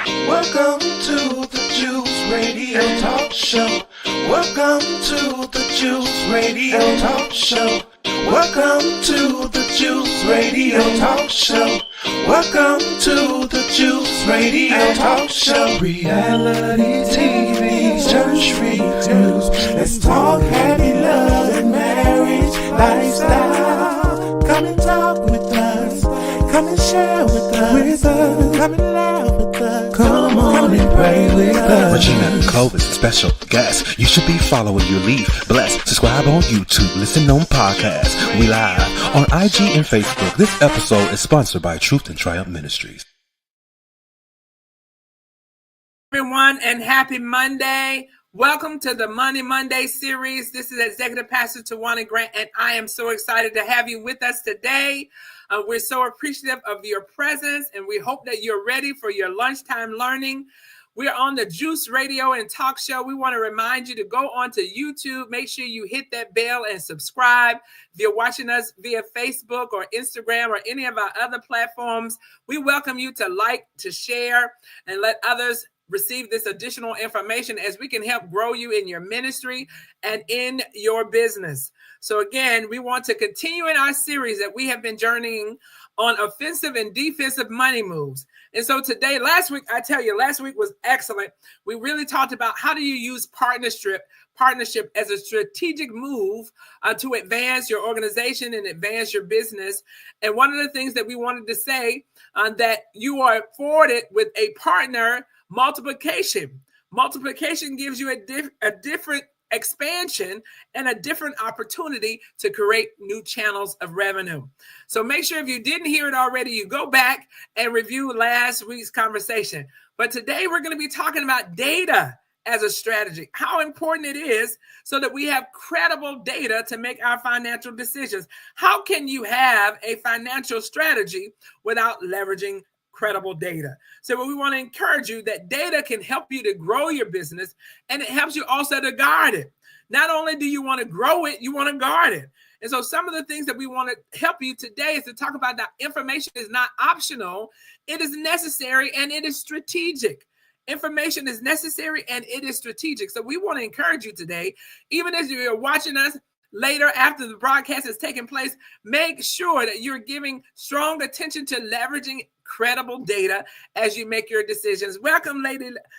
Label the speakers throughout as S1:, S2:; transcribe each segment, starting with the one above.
S1: Welcome to the Juice Radio Talk Show. Welcome to the Juice Radio Talk Show. Welcome to the Juice Radio Talk Show. Welcome to the Juice Radio Talk Show. Reality TV's church reviews. Let's talk happy love and marriage lifestyle. Come and talk with us. Come and share with us. Come and laugh with us. Come on and pray with us.
S2: Regina Clovis, special guest. You should be following your lead. Bless. Subscribe on YouTube. Listen on podcasts. We live on IG and Facebook. This episode is sponsored by Truth and Triumph Ministries.
S3: Everyone, and happy Monday. Welcome to the Money Monday series. This is Executive Pastor Tawana Grant, and I am so excited to have you with us today. We're so appreciative of your presence, and we hope that you're ready for your lunchtime learning. We're on the Juice Radio and Talk Show. We want to remind you to go onto YouTube. Make sure you hit that bell and subscribe. If you're watching us via Facebook or Instagram or any of our other platforms, we welcome you to like, to share, and let others receive this additional information as we can help grow you in your ministry and in your business. So again, we want to continue in our series that we have been journeying on offensive and defensive money moves. And so today, last week was excellent. We really talked about how do you use partnership as a strategic move to advance your organization and advance your business. And one of the things that we wanted to say that you are afforded with a partner multiplication. Multiplication gives you a different expansion and a different opportunity to create new channels of revenue. So make sure if you didn't hear it already, you go back and review last week's conversation. But today we're going to be talking about data as a strategy, how important it is so that we have credible data to make our financial decisions. How can you have a financial strategy without leveraging credible data? So we want to encourage you that data can help you to grow your business, and it helps you also to guard it. Not only do you want to grow it, you want to guard it. And so some of the things that we want to help you today is to talk about that information is not optional. It is necessary and it is strategic. Information is necessary and it is strategic. So we want to encourage you today, even as you're watching us later after the broadcast has taken place, make sure that you're giving strong attention to leveraging credible data as you make your decisions. Welcome,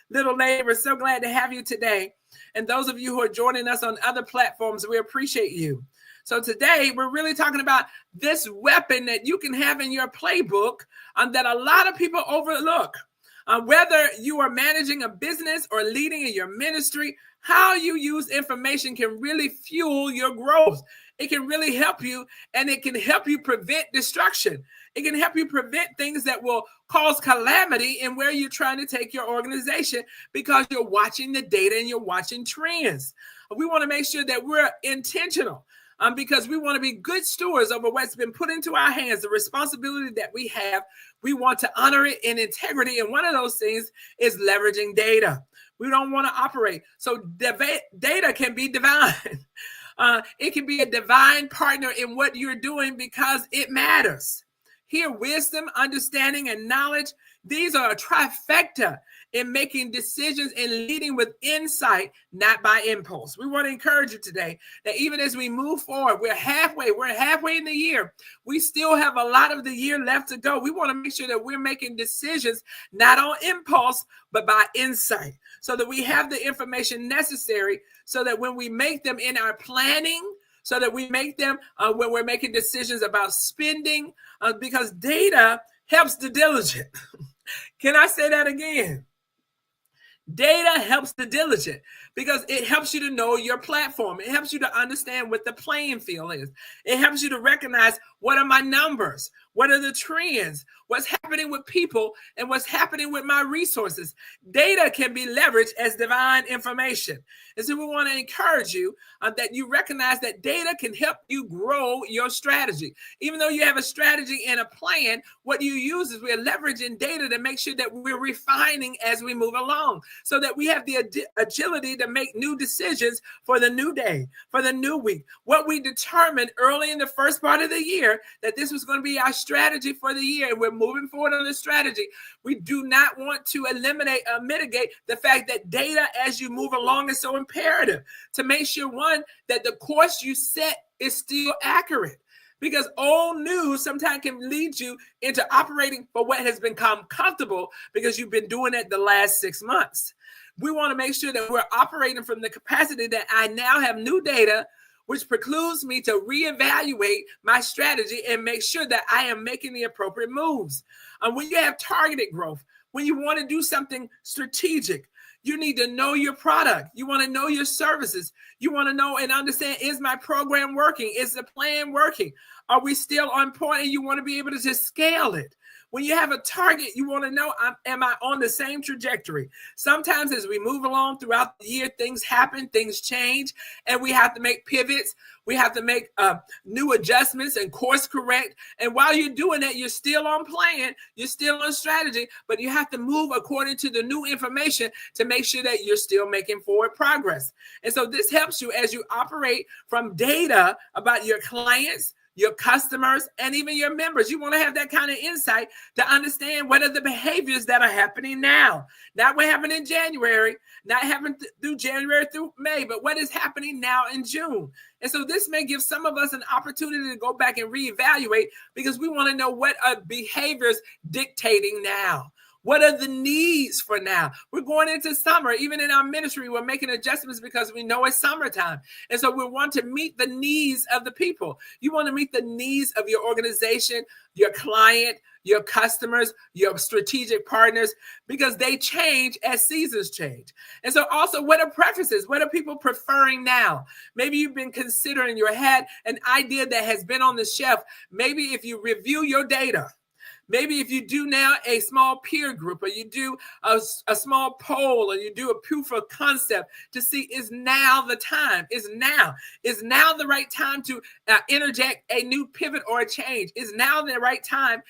S3: little lady. We're so glad to have you today. And those of you who are joining us on other platforms, we appreciate you. So today we're really talking about this weapon that you can have in your playbook that a lot of people overlook. Whether you are managing a business or leading in your ministry, how you use information can really fuel your growth. It can really help you, and it can help you prevent destruction. It can help you prevent things that will cause calamity in where you're trying to take your organization because you're watching the data and you're watching trends. We want to make sure that we're intentional because we want to be good stewards over what's been put into our hands, the responsibility that we have. We want to honor it in integrity, and one of those things is leveraging data. We don't want to operate. So data can be divine. It can be a divine partner in what you're doing because it matters. Here, wisdom, understanding, and knowledge, these are a trifecta in making decisions and leading with insight, not by impulse. We want to encourage you today that even as we move forward, we're halfway in the year. We still have a lot of the year left to go. We want to make sure that we're making decisions not on impulse, but by insight, so that we have the information necessary so that when we make them in our planning, so that we make them when we're making decisions about spending, because data helps the diligent. Can I say that again? Data helps the diligent because it helps you to know your platform. It helps you to understand what the playing field is. It helps you to recognize, what are my numbers? What are the trends? What's happening with people and what's happening with my resources? Data can be leveraged as divine information. And so we want to encourage you that you recognize that data can help you grow your strategy. Even though you have a strategy and a plan, what you use is we're leveraging data to make sure that we're refining as we move along so that we have the agility to make new decisions for the new day, for the new week. What we determined early in the first part of the year that this was going to be our strategy for the year, and we're moving forward on the strategy. We do not want to eliminate or mitigate the fact that data as you move along is so imperative to make sure, one, that the course you set is still accurate. Because old news sometimes can lead you into operating for what has become comfortable because you've been doing it the last 6 months. We want to make sure that we're operating from the capacity that I now have new data, which precludes me to reevaluate my strategy and make sure that I am making the appropriate moves. And when you have targeted growth, when you want to do something strategic, you need to know your product. You want to know your services. You want to know and understand, is my program working? Is the plan working? Are we still on point? And you want to be able to just scale it. When you have a target, you want to know, am I on the same trajectory? Sometimes as we move along throughout the year, things happen, things change, and we have to make pivots. We have to make new adjustments and course correct. And while you're doing that, you're still on plan, you're still on strategy, but you have to move according to the new information to make sure that you're still making forward progress. And so this helps you as you operate from data about your clients, your customers, and even your members. You want to have that kind of insight to understand what are the behaviors that are happening now. Not what happened in January, not happening through January through May, but what is happening now in June. And so this may give some of us an opportunity to go back and reevaluate because we want to know what are behaviors dictating now. What are the needs for now? We're going into summer. Even in our ministry, we're making adjustments because we know it's summertime. And so we want to meet the needs of the people. You want to meet the needs of your organization, your client, your customers, your strategic partners, because they change as seasons change. And so also, what are preferences? What are people preferring now? Maybe you've been considering, you had an idea that has been on the shelf. Maybe if you review your data, maybe if you do now a small peer group, or you do a small poll, or you do a proof of concept to see, is now the time? Is now the right time to interject a new pivot or a change? Is now the right time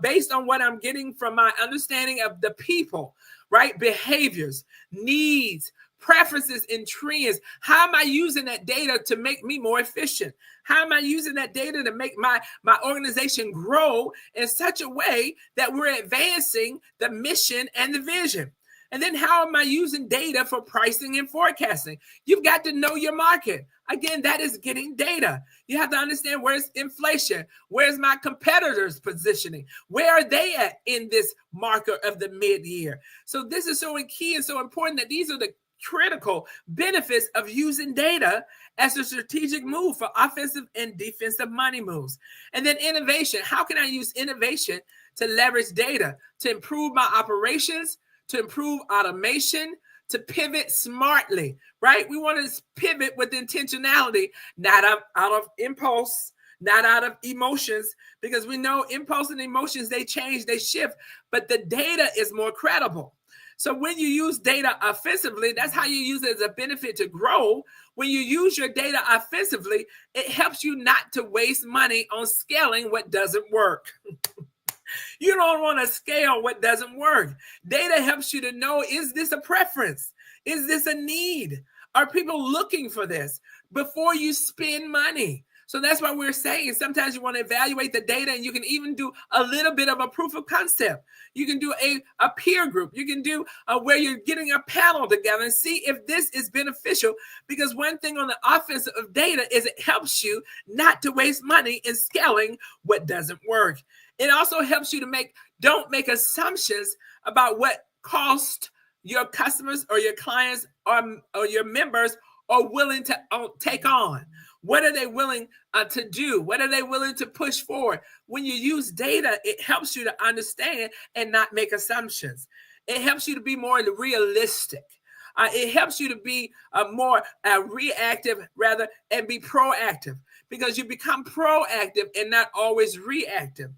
S3: based on what I'm getting from my understanding of the people, right? Behaviors, needs, preferences, and trends. How am I using that data to make me more efficient? How am I using that data to make my organization grow in such a way that we're advancing the mission and the vision? And then how am I using data for pricing and forecasting? You've got to know your market. Again, that is getting data. You have to understand, where's inflation? Where's my competitors positioning? Where are they at in this marker of the mid-year? So this is so key and so important that these are the critical benefits of using data as a strategic move for offensive and defensive money moves. And then innovation. How can I use innovation to leverage data to improve my operations, to improve automation, to pivot smartly, right? We want to pivot with intentionality, not out of impulse, not out of emotions, because we know impulse and emotions, they change, they shift, but the data is more credible. So when you use data offensively, that's how you use it as a benefit to grow. When you use your data offensively, it helps you not to waste money on scaling what doesn't work. You don't want to scale what doesn't work. Data helps you to know, is this a preference? Is this a need? Are people looking for this before you spend money? So that's why we're saying sometimes you want to evaluate the data, and you can even do a little bit of a proof of concept. You can do a peer group. You can do where you're getting a panel together and see if this is beneficial. Because one thing on the offense of data is it helps you not to waste money in scaling what doesn't work. It also helps you to don't make assumptions about what cost your customers or your clients or your members are willing to take on. What are they willing to do? What are they willing to push forward? When you use data, it helps you to understand and not make assumptions. It helps you to be more realistic. It helps you to be more reactive rather and be proactive, because you become proactive and not always reactive.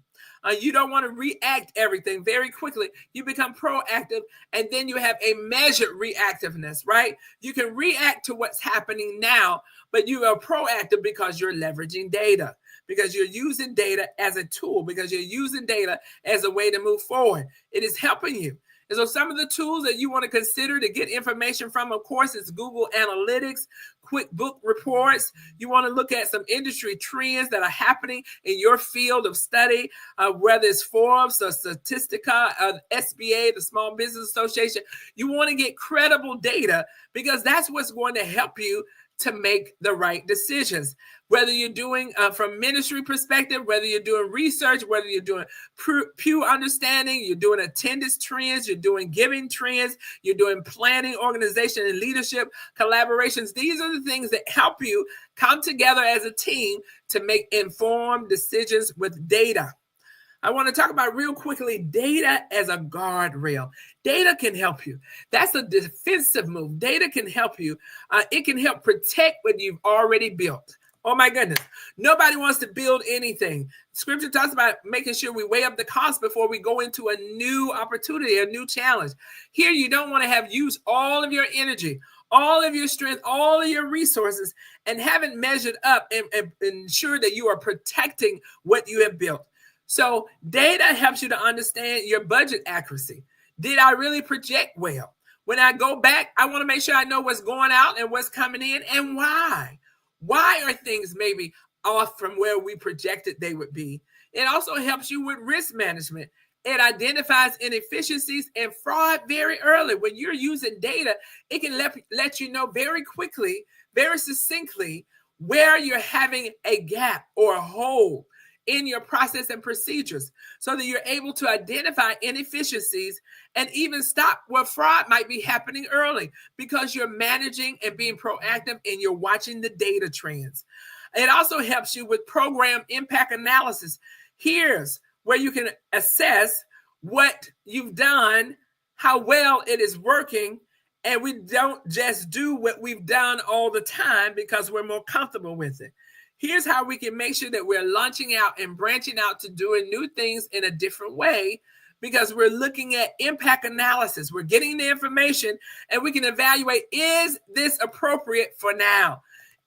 S3: You don't want to react everything very quickly. You become proactive, and then you have a measured reactiveness, right? You can react to what's happening now, but you are proactive because you're leveraging data, because you're using data as a tool, because you're using data as a way to move forward. It is helping you. And so some of the tools that you want to consider to get information from, of course, is Google Analytics, QuickBook reports. You want to look at some industry trends that are happening in your field of study, whether it's Forbes or Statistica, SBA, the Small Business Association. You want to get credible data because that's what's going to help you to make the right decisions. Whether you're doing from ministry perspective, whether you're doing research, whether you're doing Pew understanding, you're doing attendance trends, you're doing giving trends, you're doing planning, organization, and leadership collaborations. These are the things that help you come together as a team to make informed decisions with data. I want to talk about real quickly data as a guardrail. Data can help you. That's a defensive move. Data can help you. It can help protect what you've already built. Oh my goodness. Nobody wants to build anything. Scripture talks about making sure we weigh up the cost before we go into a new opportunity, a new challenge. Here, you don't want to have used all of your energy, all of your strength, all of your resources, and haven't measured up and ensure that you are protecting what you have built. So data helps you to understand your budget accuracy. Did I really project well? When I go back, I want to make sure I know what's going out and what's coming in and why. Why are things maybe off from where we projected they would be? It also helps you with risk management. It identifies inefficiencies and fraud very early. When you're using data, it can let you know very quickly, very succinctly, where you're having a gap or a hole in your process and procedures so that you're able to identify inefficiencies and even stop where fraud might be happening early because you're managing and being proactive and you're watching the data trends. It also helps you with program impact analysis. Here's where you can assess what you've done, how well it is working, and we don't just do what we've done all the time because we're more comfortable with it. Here's how we can make sure that we're launching out and branching out to doing new things in a different way because we're looking at impact analysis. We're getting the information and we can evaluate, is this appropriate for now?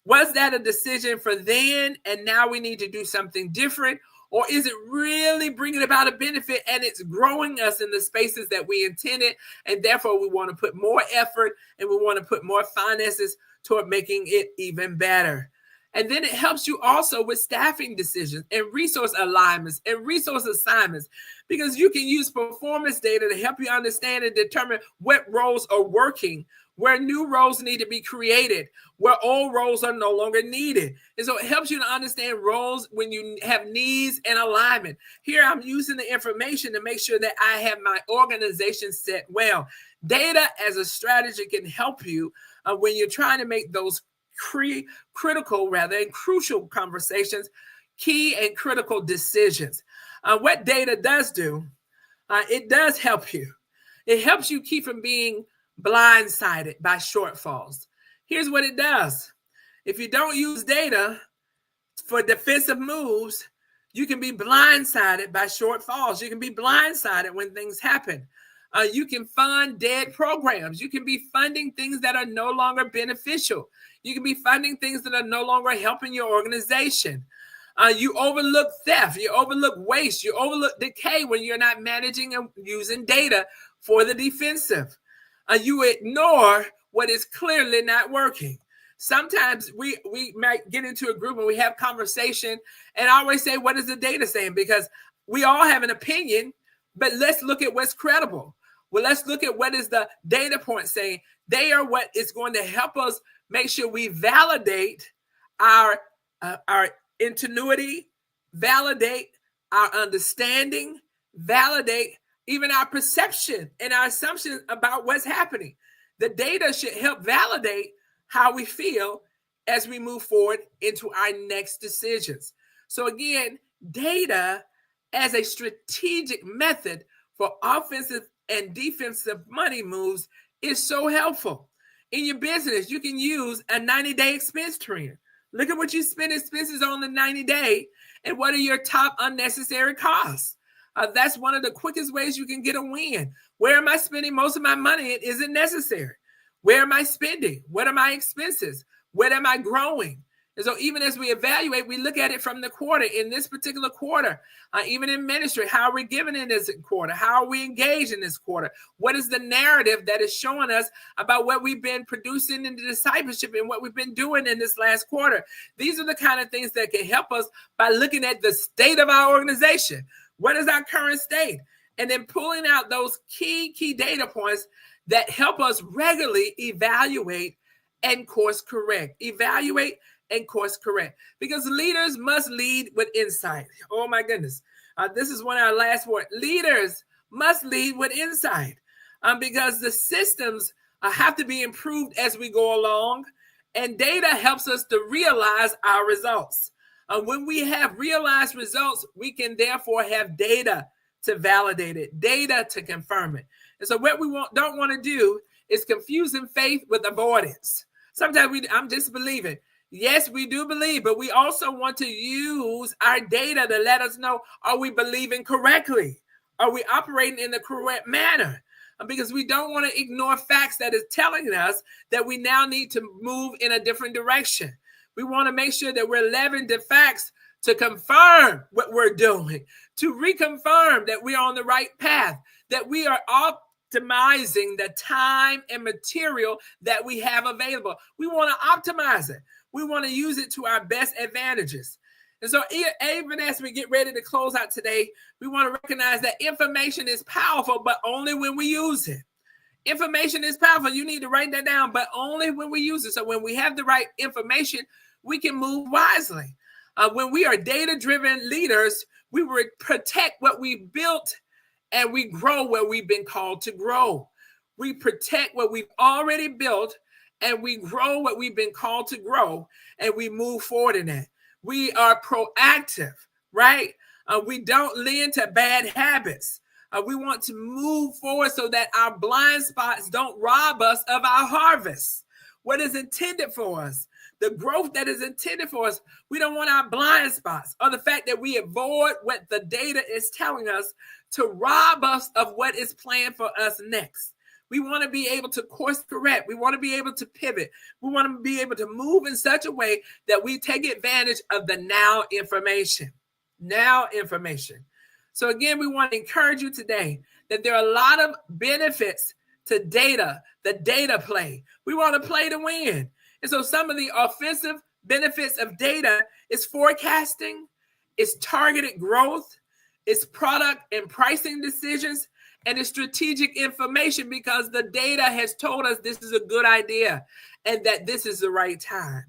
S3: Was that a decision for then and now we need to do something different? Or is it really bringing about a benefit and it's growing us in the spaces that we intended? And therefore we want to put more effort and we want to put more finances toward making it even better. And then it helps you also with staffing decisions and resource alignments and resource assignments, because you can use performance data to help you understand and determine what roles are working, where new roles need to be created, where old roles are no longer needed. And so it helps you to understand roles when you have needs and alignment. Here I'm using the information to make sure that I have my organization set well. Data as a strategy can help you when you're trying to make those critical and crucial conversations, key and critical decisions. What data does do, it does help you. It helps you keep from being blindsided by shortfalls. Here's what it does. If you don't use data for defensive moves, you can be blindsided by shortfalls. You can be blindsided when things happen. You can fund dead programs. You can be funding things that are no longer beneficial. You can be funding things that are no longer helping your organization. You overlook theft. You overlook waste. You overlook decay when you're not managing and using data for the defensive. You ignore what is clearly not working. Sometimes we might get into a group and we have conversation, and I always say, what is the data saying? Because we all have an opinion, but let's look at what's credible. Well, let's look at what is the data point saying. They are what is going to help us make sure we validate our ingenuity, validate our understanding, validate even our perception and our assumptions about what's happening. The data should help validate how we feel as we move forward into our next decisions. So again, data as a strategic method for offensive and defensive money moves is so helpful. In your business, you can use a 90-day expense trend. Look at what you spend expenses on the 90-day and what are your top unnecessary costs. That's one of the quickest ways you can get a win. Where am I spending most of my money? It isn't necessary. Where am I spending? What are my expenses? What am I growing? And so even as we evaluate, we look at it from the quarter. In this particular quarter, even in ministry, how are we giving in this quarter? How are we engaged in this quarter? What is the narrative that is showing us about what we've been producing in the discipleship and what we've been doing in this last quarter? These are the kind of things that can help us by looking at the state of our organization. What is our current state? And then pulling out those key data points that help us regularly evaluate and course correct. Evaluate and course correct. Because leaders must lead with insight. Oh my goodness. This is one of our last words. Leaders must lead with insight because the systems have to be improved as we go along. And data helps us to realize our results. When we have realized results, we can therefore have data to validate it, data to confirm it. And so what we don't want to do is confusing faith with avoidance. Sometimes I'm just believing. Yes, we do believe, but we also want to use our data to let us know, are we believing correctly? Are we operating in the correct manner? Because we don't want to ignore facts that is telling us that we now need to move in a different direction. We want to make sure that we're leveraging the facts to confirm what we're doing, to reconfirm that we're on the right path, that we are optimizing the time and material that we have available. We want to optimize it. We want to use it to our best advantages. And so even as we get ready to close out today, we want to recognize that information is powerful, but only when we use it. Information is powerful. You need to write that down, but only when we use it. So when we have the right information, we can move wisely. When we are data-driven leaders, we will protect what we built and we grow where we've been called to grow. We protect what we've already built and we grow what we've been called to grow, and we move forward in that. We are proactive, right? We don't lend to bad habits. We want to move forward so that our blind spots don't rob us of our harvest. What is intended for us, the growth that is intended for us, we don't want our blind spots or the fact that we avoid what the data is telling us to rob us of what is planned for us next. We want to be able to course correct. We want to be able to pivot. We want to be able to move in such a way that we take advantage of the now information. Now information. So again, we want to encourage you today that there are a lot of benefits to data, the data play. We want to play to win. And so some of the offensive benefits of data is forecasting, it's targeted growth, it's product and pricing decisions, and it's strategic information because the data has told us this is a good idea and that this is the right time.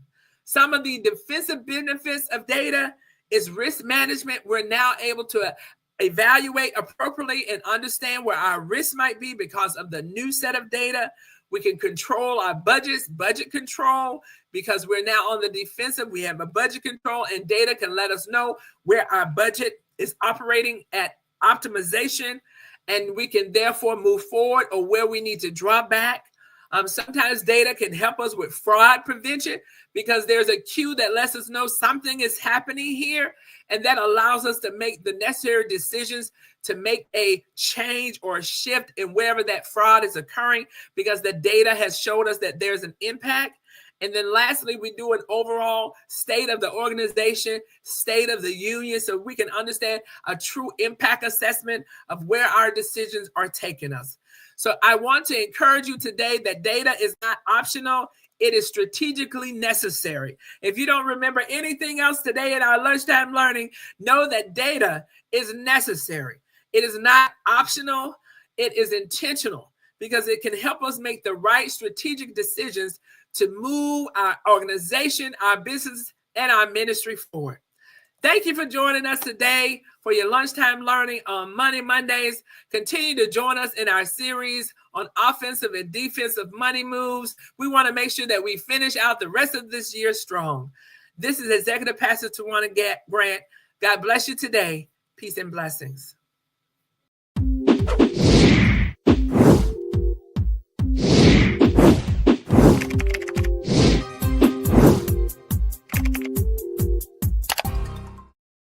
S3: Some of the defensive benefits of data is risk management. We're now able to evaluate appropriately and understand where our risk might be because of the new set of data. We can control our budgets, budget control, because we're now on the defensive. We have a budget control, and data can let us know where our budget is operating at optimization, and we can therefore move forward or where we need to draw back. Sometimes data can help us with fraud prevention because there's a cue that lets us know something is happening here, and that allows us to make the necessary decisions to make a change or a shift in wherever that fraud is occurring because the data has showed us that there's an impact. And then lastly, we do an overall state of the organization, state of the union, so we can understand a true impact assessment of where our decisions are taking us. So I want to encourage you today that data is not optional. It is strategically necessary. If you don't remember anything else today in our lunchtime learning, know that data is necessary. It is not optional. It is intentional because it can help us make the right strategic decisions to move our organization, our business, and our ministry forward. Thank you for joining us today for your lunchtime learning on Money Mondays. Continue to join us in our series on offensive and defensive money moves. We want to make sure that we finish out the rest of this year strong. This is Executive Pastor Tawana Grant. God bless you today. Peace and blessings.